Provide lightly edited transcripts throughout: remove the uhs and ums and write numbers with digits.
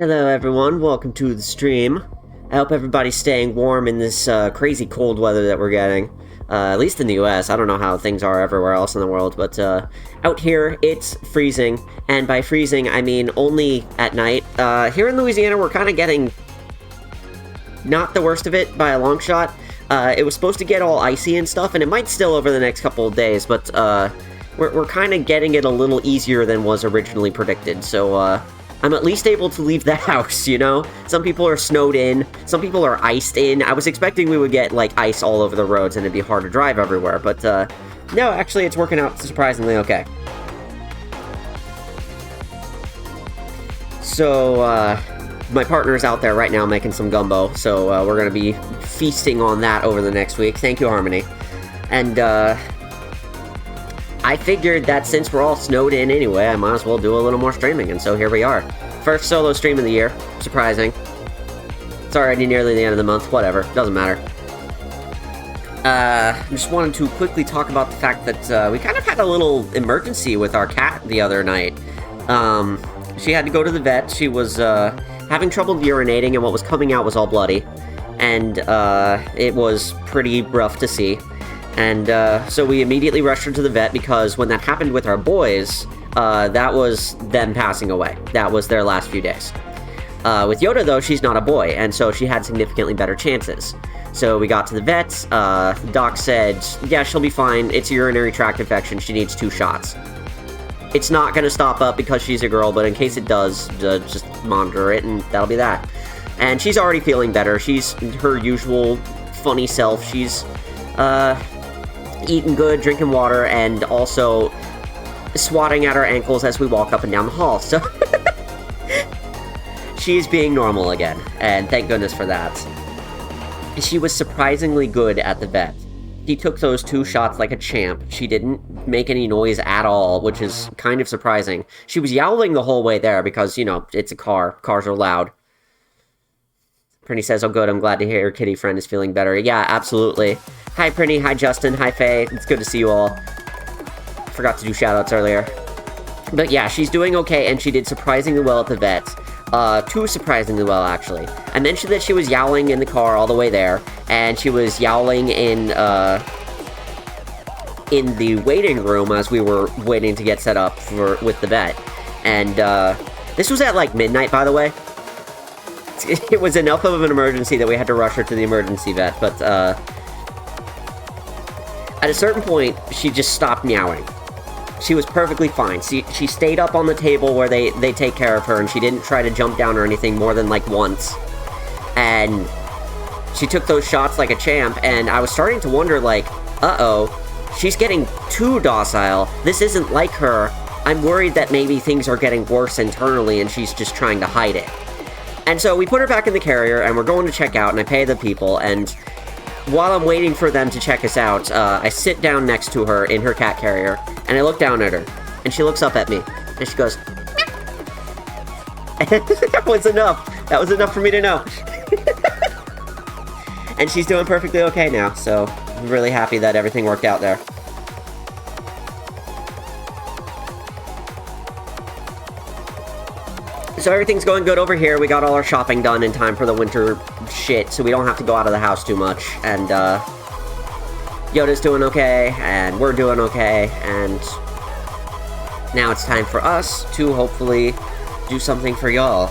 Hello everyone, welcome to the stream. I hope everybody's staying warm in this crazy cold weather that we're getting. At least in the US, I don't know how things are everywhere else in the world, but out here it's freezing, and by freezing I mean only at night. Here in Louisiana we're kind of getting not the worst of it by a long shot. It was supposed to get all icy and stuff, and it might still over the next couple of days, but we're kind of getting it a little easier than was originally predicted, so I'm at least able to leave the house, you know? Some people are snowed in, some people are iced in. I was expecting we would get, like, ice all over the roads and it'd be hard to drive everywhere, but, no, actually it's working out surprisingly okay. So, my partner's out there right now making some gumbo, so, we're gonna be feasting on that over the next week. Thank you, Harmony. And, I figured that since we're all snowed in anyway, I might as well do a little more streaming, and so here we are. First solo stream of the year. Surprising. It's already nearly the end of the month. Whatever. Doesn't matter. I just wanted to quickly talk about the fact that we kind of had a little emergency with our cat the other night. She had to go to the vet. She was having trouble urinating, and what was coming out was all bloody. And it was pretty rough to see. And so we immediately rushed her to the vet because when that happened with our boys, that was them passing away. That was their last few days. With Yoda, though, she's not a boy, and so she had significantly better chances. So we got to the vet. The doc said, yeah, she'll be fine. It's a urinary tract infection. She needs 2 shots. It's not going to stop up because she's a girl, but in case it does, just monitor it, and that'll be that. And she's already feeling better. She's her usual funny self. She's, eating good, drinking water, and also swatting at her ankles as we walk up and down the hall, so she's being normal again, and thank goodness for that. She was surprisingly good at the vet. She took those 2 shots like a champ. She didn't make any noise at all, which is kind of surprising. She was yowling the whole way there because, you know, it's a car. Cars are loud. Prinny says, oh good, I'm glad to hear your kitty friend is feeling better. Yeah, absolutely. Hi Prinny, hi Justin, hi Faye. It's good to see you all. Forgot to do shoutouts earlier. But yeah, she's doing okay, and she did surprisingly well at the vet. Too surprisingly well, actually. I mentioned that she was yowling in the car all the way there, and she was yowling in the waiting room as we were waiting to get set up with the vet. And, this was at, like, midnight, by the way. It was enough of an emergency that we had to rush her to the emergency vet, but, at a certain point, she just stopped meowing. She was perfectly fine. She stayed up on the table where they take care of her, and she didn't try to jump down or anything more than, like, once. And she took those shots like a champ, and I was starting to wonder, like, uh-oh, she's getting too docile. This isn't like her. I'm worried that maybe things are getting worse internally, and she's just trying to hide it. And so we put her back in the carrier, and we're going to check out, and I pay the people, and while I'm waiting for them to check us out, I sit down next to her in her cat carrier, and I look down at her, and she looks up at me, and she goes, and that was enough. That was enough for me to know. And she's doing perfectly okay now, so I'm really happy that everything worked out there. So everything's going good over here. We got all our shopping done in time for the winter shit, so we don't have to go out of the house too much. And, Yoda's doing okay, and we're doing okay, and now it's time for us to hopefully do something for y'all.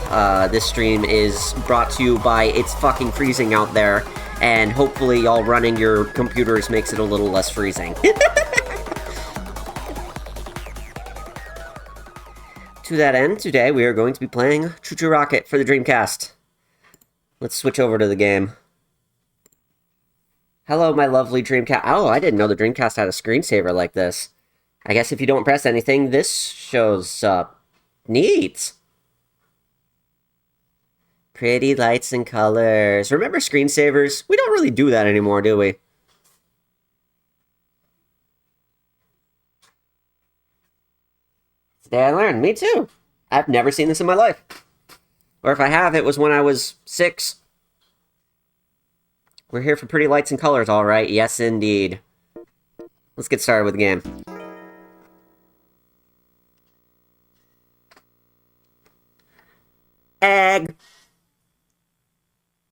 This stream is brought to you by It's Fucking Freezing Out There, and hopefully y'all running your computers makes it a little less freezing. To that end, today we are going to be playing Choo Choo Rocket for the Dreamcast. Let's switch over to the game. Hello, my lovely Dreamcast. Oh, I didn't know the Dreamcast had a screensaver like this. I guess if you don't press anything, this shows up. Neat. Pretty lights and colors. Remember screensavers? We don't really do that anymore, do we? Today I learned. Me too. I've never seen this in my life. Or if I have, it was when I was 6. We're here for pretty lights and colors, alright. Yes, indeed. Let's get started with the game. egg.